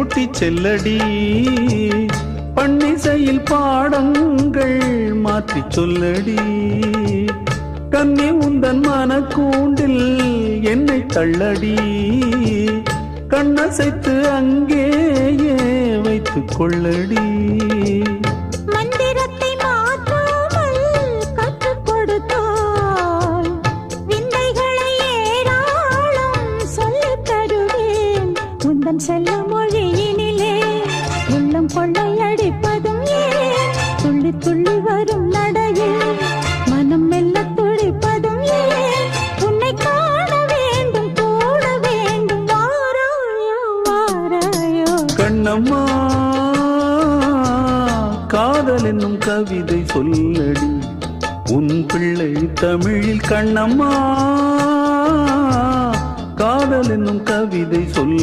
கூட்டி செல்லடி, பன்னிசையில் பாடங்கள் மாற்றி சொல்லடி. கன்னி உந்தன் மனக்கூண்டில் என்னை தள்ளடி, கண்ணசைத்து அங்கேயே வைத்துக் கொள்ளடி. மந்திரத்தை மாற்றாமல் கற்றுக் கொடுத்தால் விந்தைகளை ஏராளம் சொல்லித் தருவேன். உந்தன் செல்ல மொழியினிலே உள்ளம் கொள்ளையடிப்பதும் ஏன்? துள்ளி துள்ளி வரும் நடையில் மனம் மெல்ல துடிப்பதும் ஏன்? உன்னை காண வேண்டும், கூட வேண்டும், வாராயோ வாராயோ. கண்ணம்மா, காதல் என்னும் கவிதை சொல்லடி, உன் பிள்ளை தமிழில். கண்ணம்மா, காதல் என்னும் கவிதை சொல்